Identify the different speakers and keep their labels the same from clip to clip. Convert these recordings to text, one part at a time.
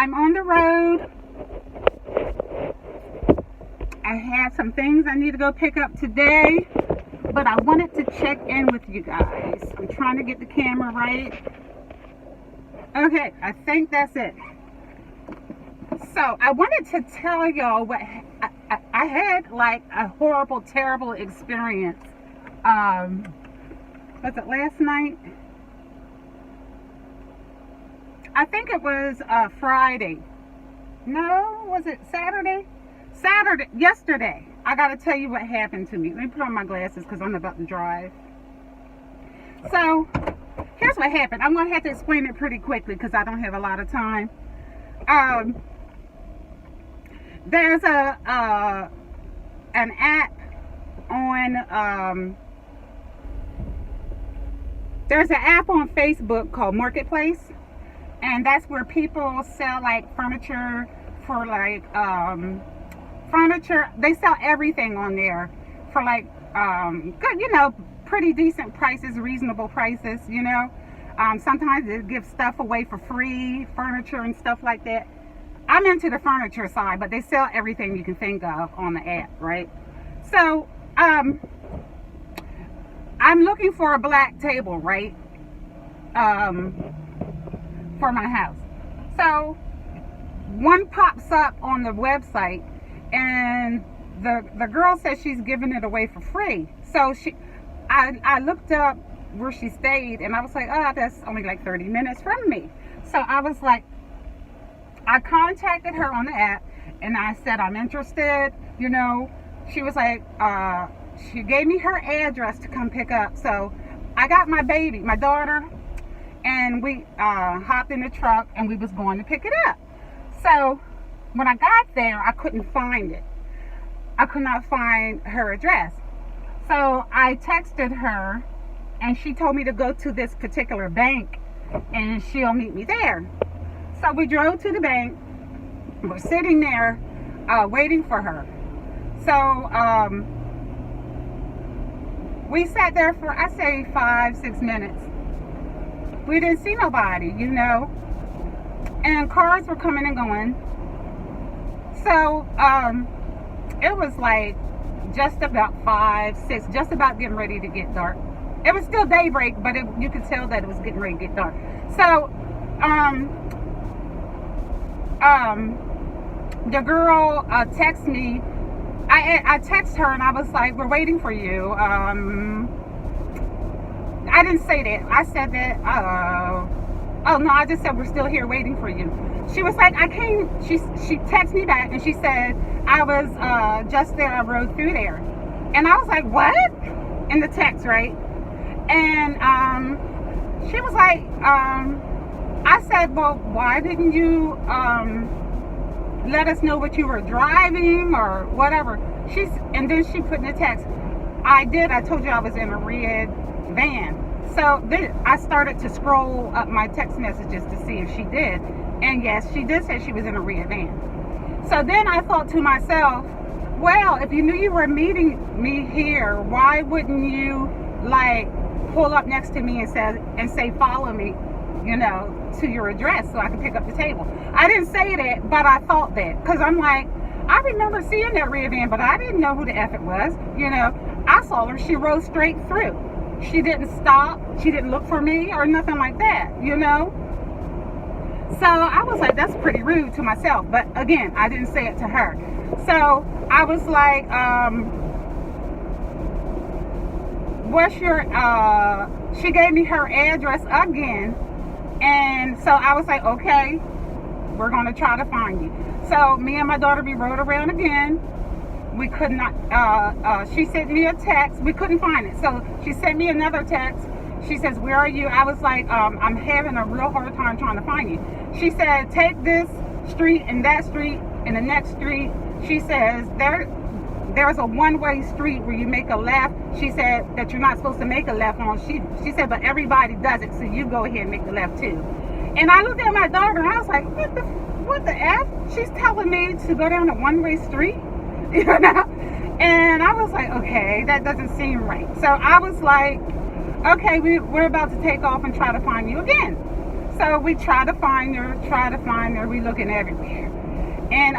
Speaker 1: I'm on the road. I have some things I need to go pick up today, but I wanted to check in with you guys. I'm trying to get the camera right. Okay, I think that's it. So I wanted to tell y'all what I had, like a horrible, terrible experience. Was it last night? I think it was Friday. No, was it Saturday? Yesterday. I got to tell you what happened to me. Let me put on my glasses because I'm about to drive. So, here's what happened. I'm going to have to explain it pretty quickly because I don't have a lot of time. There's an app on there's an app on Facebook called Marketplace, and that's where people sell like furniture for like furniture. They sell everything on there for like good, pretty decent prices, reasonable prices, sometimes they give stuff away for free, furniture and stuff like that. I'm into the furniture side, but they sell everything you can think of on the app, right? So I'm looking for a black table, right, for my house. So one pops up on the website, and the girl says she's giving it away for free. So I looked up where she stayed, and I was like, oh, that's only like 30 minutes from me. So I was like, I contacted her on the app, and I said I'm interested. She was like, she gave me her address to come pick up. So I got my daughter, and we hopped in the truck, and we was going to pick it up. So when I got there, I couldn't find it. I could not find her address. So I texted her, and she told me to go to this particular bank, and she'll meet me there. So we drove to the bank. We're sitting there waiting for her. So we sat there for, I say, 5-6 minutes. We didn't see nobody, and cars were coming and going. So it was like just about 5-6, just about getting ready to get dark. It was still daybreak, but you could tell that it was getting ready to get dark. So the girl texted me. I texted her, and I was like, we're waiting for you. I didn't say that. I said that, oh no, I just said we're still here waiting for you. She was like, I came, she texted me back, and she said, I was just there, I rode through there. And I was like, what? In the text, right? And she was like, I said, well, why didn't you let us know what you were driving or whatever? And then she put in the text, I did. I told you I was in a red van. So then I started to scroll up my text messages to see if she did. And yes, she did say she was in a red van. So then I thought to myself, well, if you knew you were meeting me here, why wouldn't you like pull up next to me and say follow me, to your address so I can pick up the table? I didn't say that, but I thought that, because I'm like, I remember seeing that red van, but I didn't know who the F it was. I saw her. She rode straight through. She didn't stop. She didn't look for me or nothing like that, So I was like, that's pretty rude to myself. But again, I didn't say it to her. So I was like, what's your, she gave me her address again. And so I was like, okay, we're going to try to find you. So me and my daughter, we rode around again. We could not, she sent me a text. We couldn't find it. So she sent me another text. She says, where are you? I was like, I'm having a real hard time trying to find you. She said, take this street and that street and the next street. She says, there's a one-way street where you make a left. She said that you're not supposed to make a left on. She said, but everybody does it, so you go ahead and make the left too. And I looked at my daughter, and I was like, what the F? She's telling me to go down a one-way street, And I was like, okay, that doesn't seem right. So I was like, okay, we're about to take off and try to find you again. So we try to find her. We looking everywhere, and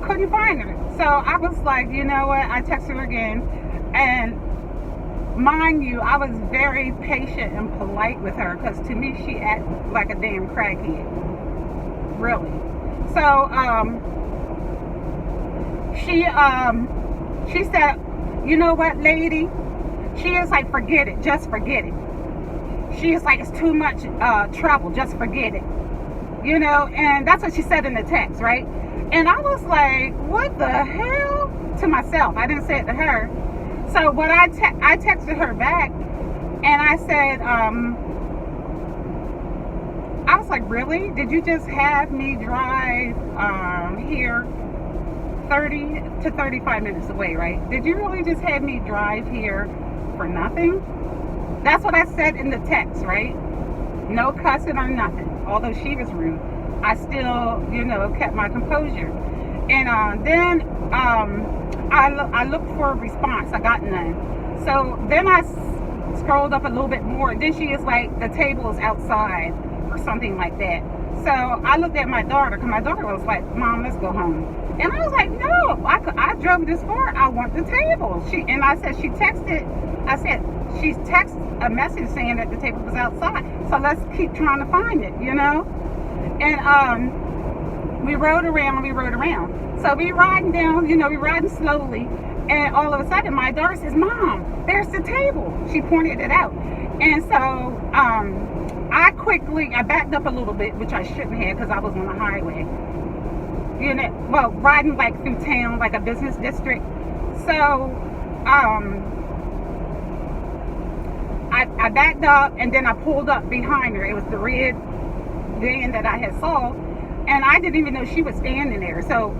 Speaker 1: couldn't find her. So I was like, you know what? I texted her again, and mind you, I was very patient and polite with her because to me she acted like a damn crackhead, really. So she said, you know what, lady? She is like, forget it, just forget it. She is like, it's too much trouble, just forget it. You know, and that's what she said in the text, right? And I was like, what the hell? To myself. I didn't say it to her. So what I texted her back, and I said, I was like, really? Did you just have me drive here 30 to 35 minutes away, right? Did you really just have me drive here for nothing? That's what I said in the text, right? No cussing or nothing. Although she was rude, I still, you know, kept my composure. And then I looked for a response. I got none. So then I scrolled up a little bit more. Then she is like, the table is outside or something like that. So I looked at my daughter, because my daughter was like, Mom, let's go home. And I was like, no, I drove this far. I want the table. And I said, she texted a message saying that the table was outside. So let's keep trying to find it, you know? And we rode around. So we riding down, you know, we riding slowly. And all of a sudden, my daughter says, Mom, there's the table. She pointed it out. And so I backed up a little bit, which I shouldn't have because I was on the highway. You know, well, riding like through town, like a business district. So I backed up, and then I pulled up behind her. It was the red van that I had saw, and I didn't even know she was standing there. So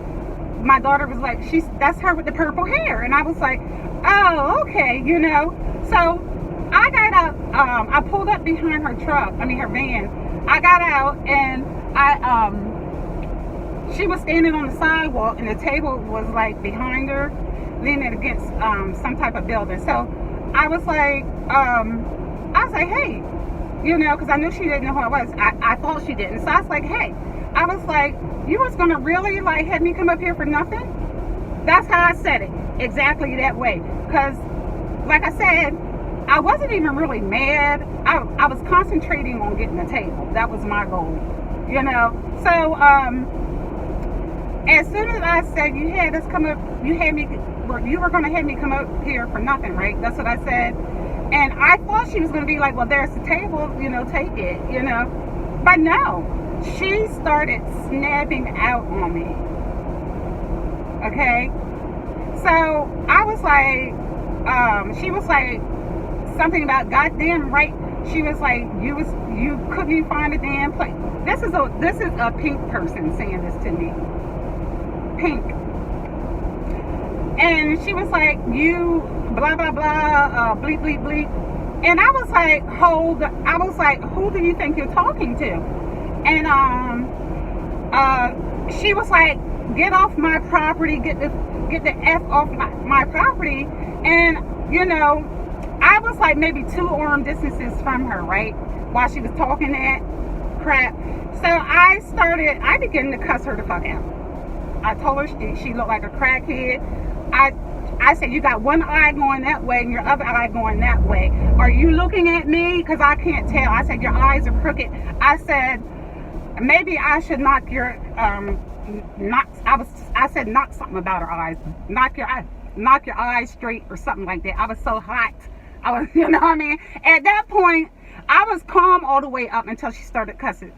Speaker 1: my daughter was like, that's her with the purple hair. And I was like, oh, okay, you know. So I got out, I pulled up behind her her van. I got out, and she was standing on the sidewalk, and the table was like behind her, leaning against some type of building. So I was like, hey, you know, because I knew she didn't know who I was. I thought she didn't. So I was like, hey, I was like, you was going to really like have me come up here for nothing? That's how I said it. Exactly that way. Because, like I said, I wasn't even really mad. I was concentrating on getting the table. That was my goal, you know. So, as soon as I said you were going to have me come up here for nothing, right? That's what I said. And I thought she was going to be like, well, there's the table, you know, take it, you know. But no, she started snapping out on me. Okay? So I was like, she was like something about goddamn right. She was like, you couldn't even find a damn place. This is a pink person saying this to me. Pink. And she was like, you blah blah blah, bleep bleep bleep. And I was like, who do you think you're talking to? And she was like, get off my property, get the F off my property. And you know, I was like maybe 2 arm distances from her, right, while she was talking that crap. So I began to cuss her the fuck out. I told her she looked like a crackhead. I said, you got one eye going that way and your other eye going that way. Are you looking at me? Because I can't tell. I said, your eyes are crooked. I said, maybe I should knock your, I said knock something about her eyes. Knock your eyes straight or something like that. I was so hot. I was, you know what I mean? At that point, I was calm all the way up until she started cussing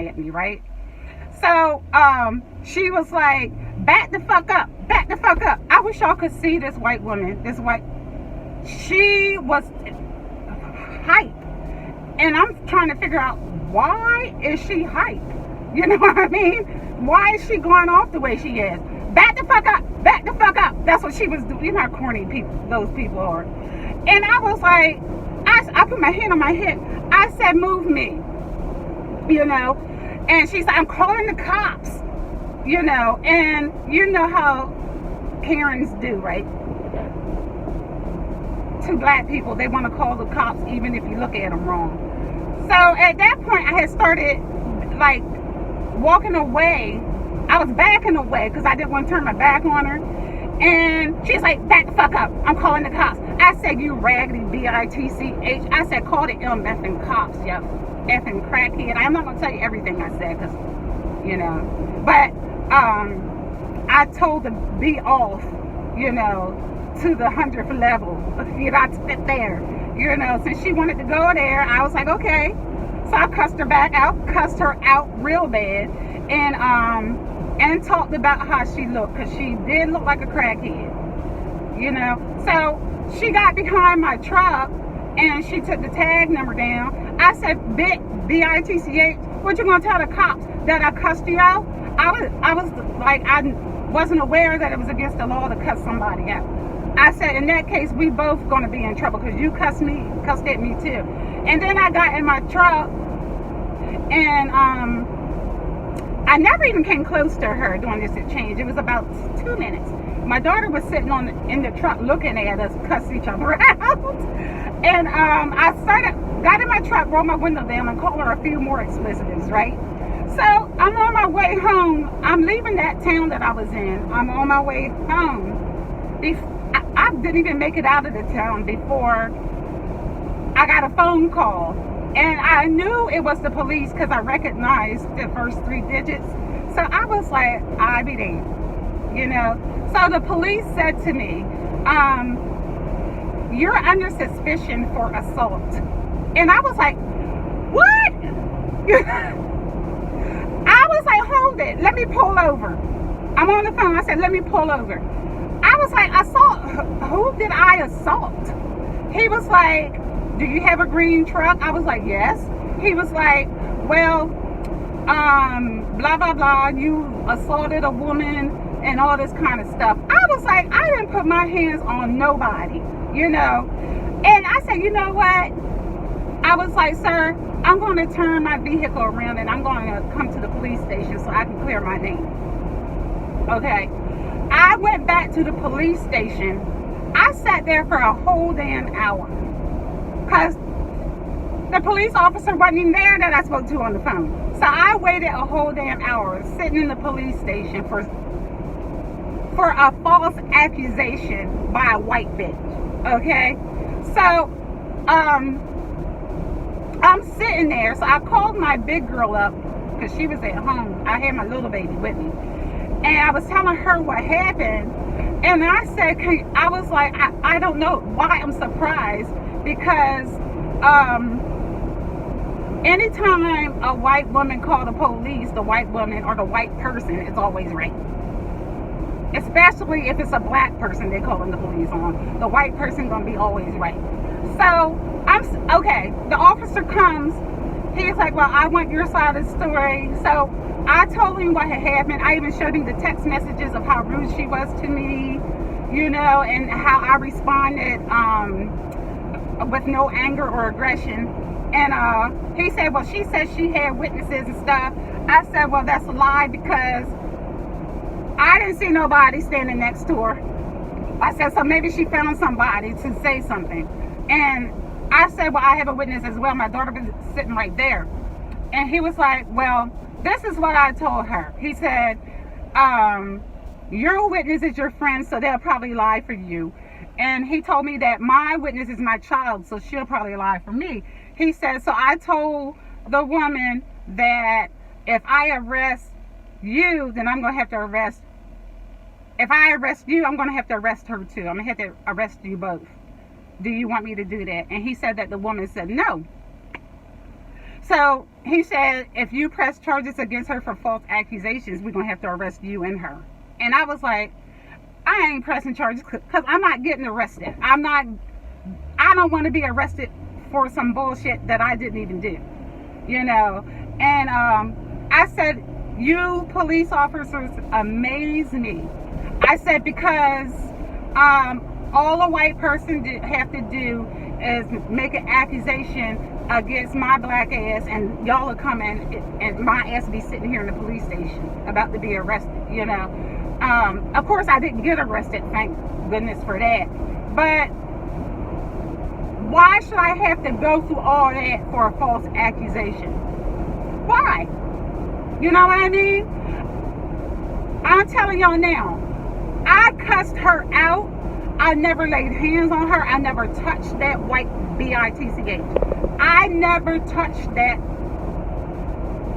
Speaker 1: at me, right? So she was like, back the fuck up, back the fuck up. I wish y'all could see this white woman. She was hype. And I'm trying to figure out, why is she hype? You know what I mean? Why is she going off the way she is? Back the fuck up, back the fuck up. That's what she was doing. You know how corny those people are. And I was like, I put my hand on my hip. I said, move me, you know. And she said, I'm calling the cops, you know. And you know how Karens do, right? To black people, they want to call the cops even if you look at them wrong. So at that point, I had started like walking away. I was backing away because I didn't want to turn my back on her. And she's like, back the fuck up. I'm calling the cops. I said, you raggedy bitch. I said, call the effing cops, you effing crackhead. I'm not going to tell you everything I said because, you know. But I told her, be off, you know, to the 100th level. You got to sit there. You know, since she wanted to go there, I was like, okay. So I cussed her back out, cussed her out real bad. And talked about how she looked, because she did look like a crackhead, you know. So she got behind my truck and she took the tag number down. I said, B-I-T-C-H, what you gonna tell the cops, that I cussed you out? I was like, I wasn't aware that it was against the law to cuss somebody out. I said, in that case, we both gonna be in trouble because you cussed at me too. And then I got in my truck and I never even came close to her during this exchange. It was about 2 minutes. My daughter was sitting in the truck looking at us cuss each other out. And I got in my truck, rolled my window down, and called her a few more explicitives, right? So I'm on my way home. I'm leaving that town that I was in. I'm on my way home. I didn't even make it out of the town before I got a phone call. And I knew it was the police because I recognized the first 3 digits. So I was like, I be there, you know. So the police said to me, you're under suspicion for assault. And I was like, what? I was like, hold it. Let me pull over. I'm on the phone. I said, let me pull over. I was like, assault? Who did I assault? He was like, do you have a green truck? I was like, yes. He was like, well, blah, blah, blah. You assaulted a woman and all this kind of stuff. I was like, I didn't put my hands on nobody, you know. And I said, you know what? I was like, sir, I'm going to turn my vehicle around and I'm going to come to the police station so I can clear my name. Okay. I went back to the police station. I sat there for a whole damn hour. Because the police officer wasn't even there that I spoke to on the phone. So I waited a whole damn hour sitting in the police station for a false accusation by a white bitch. Okay? So, I'm sitting there. So I called my big girl up because she was at home. I had my little baby with me. And I was telling her what happened. And I said, I was like, I don't know why I'm surprised. Because anytime a white woman called the police, the white woman or the white person is always right. Especially if it's a black person they're calling the police on. The white person gonna be always right. So okay. The officer comes. He's like, well, I want your side of the story. So I told him what had happened. I even showed him the text messages of how rude she was to me, you know, and how I responded with no anger or aggression. And he said, well, she said she had witnesses and stuff. I said, well, that's a lie because I didn't see nobody standing next to her. I said, so maybe she found somebody to say something. And I said, well, I have a witness as well. My daughter was sitting right there. And he was like, well, this is what I told her. He said, your witness is your friend, so they'll probably lie for you. And he told me that my witness is my child, so she'll probably lie for me. He said, so I told the woman that if I arrest you, then I'm going to have to arrest, if I arrest you, I'm going to have to arrest her too. I'm going to have to arrest you both. Do you want me to do that? And he said that the woman said no. So he said, if you press charges against her for false accusations, we're going to have to arrest you and her. And I was like, I ain't pressing charges because I'm not getting arrested. I don't want to be arrested for some bullshit that I didn't even do, you know. And I said, you police officers amaze me. I said, because all a white person have to do is make an accusation against my black ass, and y'all are coming and my ass be sitting here in the police station about to be arrested, you know. Of course I didn't get arrested, thank goodness for that. But Why should I have to go through all that for a false accusation? Why? You know what I mean? I'm telling y'all now, I cussed her out. I never laid hands on her. I never touched that white bitch. I never touched that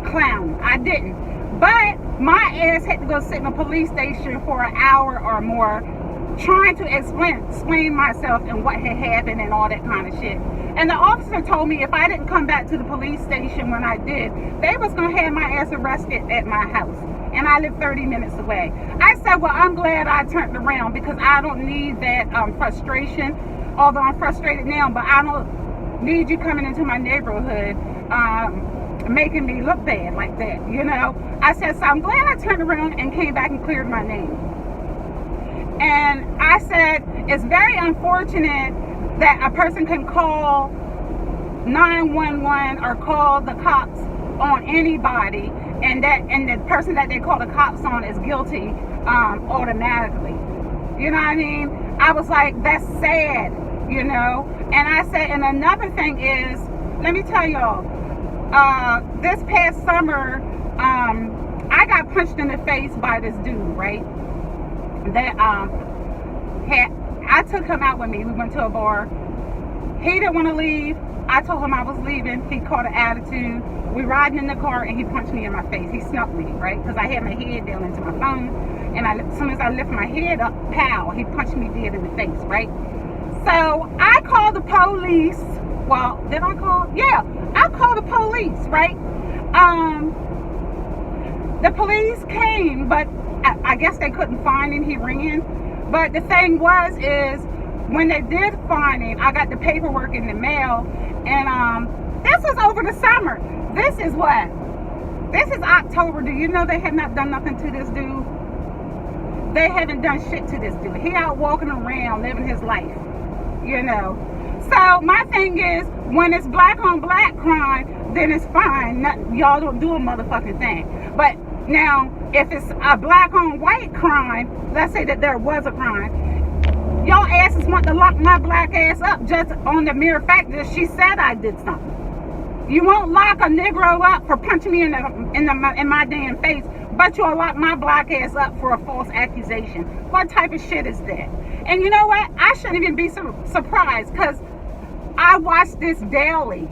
Speaker 1: clown. I didn't. But my ass had to go sit in a police station for an hour or more trying to explain myself and what had happened and all that kind of shit. And the officer told me if I didn't come back to the police station when I did, they was going to have my ass arrested at my house. And I live 30 minutes away. I said, well, I'm glad I turned around because I don't need that frustration. Although I'm frustrated now, but I don't need you coming into my neighborhood making me look bad like that, you know. I said, so I'm glad I turned around and came back and cleared my name. And I said, it's very unfortunate that a person can call 911 or call the cops on anybody, and the person that they call the cops on is guilty automatically. You know what I mean? I was like, that's sad, you know. And I said, and another thing is, let me tell y'all, this past summer, I got punched in the face by this dude, right? That I took him out with me. We went to a bar. He didn't want to leave. I told him I was leaving. He caught an attitude. We riding in the car and he punched me in my face. He snuck me, right? Because I had my head down into my phone. And as soon as I lift my head up, pow, he punched me dead in the face, right? So I called the police. Well, did I call? Yeah, I called the police, right? The police came, but I guess they couldn't find him. He ran. But the thing is when they did find him, I got the paperwork in the mail, and this was over the summer. This is what? This is October. Do you know they have not done nothing to this dude? They haven't done shit to this dude. He out walking around living his life, you know. So my thing is, when it's black on black crime, then it's fine. Y'all don't do a motherfucking thing. But now, if it's a black on white crime, let's say that there was a crime, y'all asses want to lock my black ass up just on the mere fact that she said I did something. You won't lock a Negro up for punching me in my damn face, but you'll lock my black ass up for a false accusation. What type of shit is that? And you know what? I shouldn't even be surprised, because I watch this daily.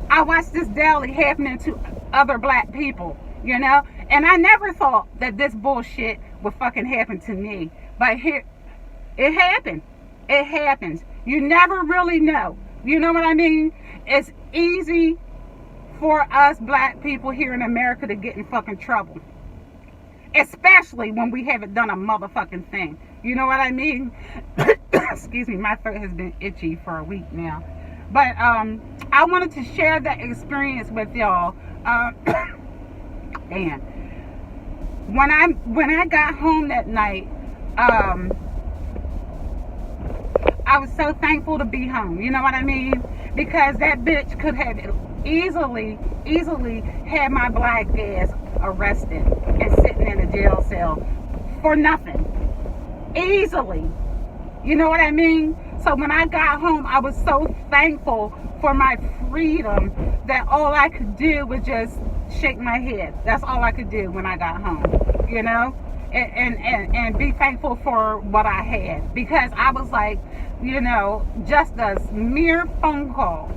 Speaker 1: I watch this daily happening to other black people, you know? And I never thought that this bullshit would fucking happen to me. But here, it happened. It happens. You never really know. You know what I mean? It's easy for us black people here in America to get in fucking trouble. Especially when we haven't done a motherfucking thing. You know what I mean? Excuse me, my throat has been itchy for a week now. But I wanted to share that experience with y'all. And when I got home that night, I was so thankful to be home. You know what I mean? Because that bitch could have easily had my black ass arrested and sitting in a jail cell for nothing. Easily. You know what I mean? So when I got home, I was so thankful for my freedom that all I could do was just shake my head. That's all I could do when I got home, you know? And be thankful for what I had. Because I was like, you know, just a mere phone call.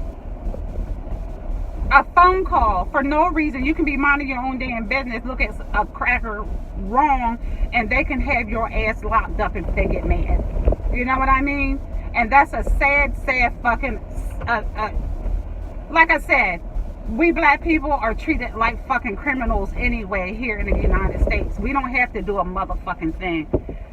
Speaker 1: A phone call for no reason. You can be minding your own damn business, look at a cracker wrong, and they can have your ass locked up if they get mad. You know what I mean? And that's a sad fucking, like I said, we black people are treated like fucking criminals anyway here in the United States. We don't have to do a motherfucking thing.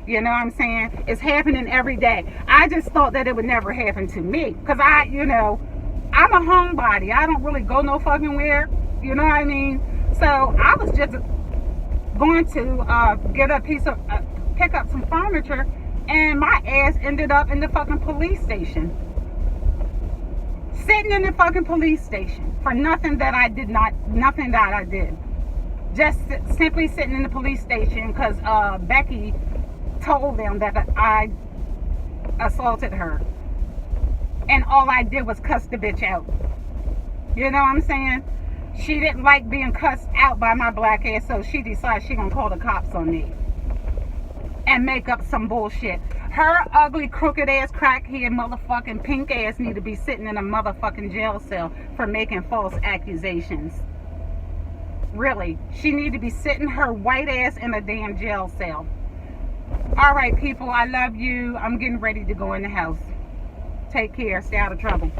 Speaker 1: You know what I'm saying? It's happening every day. I just thought that it would never happen to me. Because I'm a homebody. I don't really go no fucking where. You know what I mean? So I was just going to pick up some furniture, and my ass ended up in the fucking police station. Sitting in the fucking police station for nothing that I did. Just simply sitting in the police station because Becky told them that I assaulted her. and all I did was cuss the bitch out. You know what I'm saying? She didn't like being cussed out by my black ass, so she decided she gonna call the cops on me and make up some bullshit. Her ugly, crooked ass, crackhead, motherfucking pink ass need to be sitting in a motherfucking jail cell for making false accusations. Really, she need to be sitting her white ass in a damn jail cell. All right, people, I love you. I'm getting ready to go in the house. Take care. Stay out of trouble.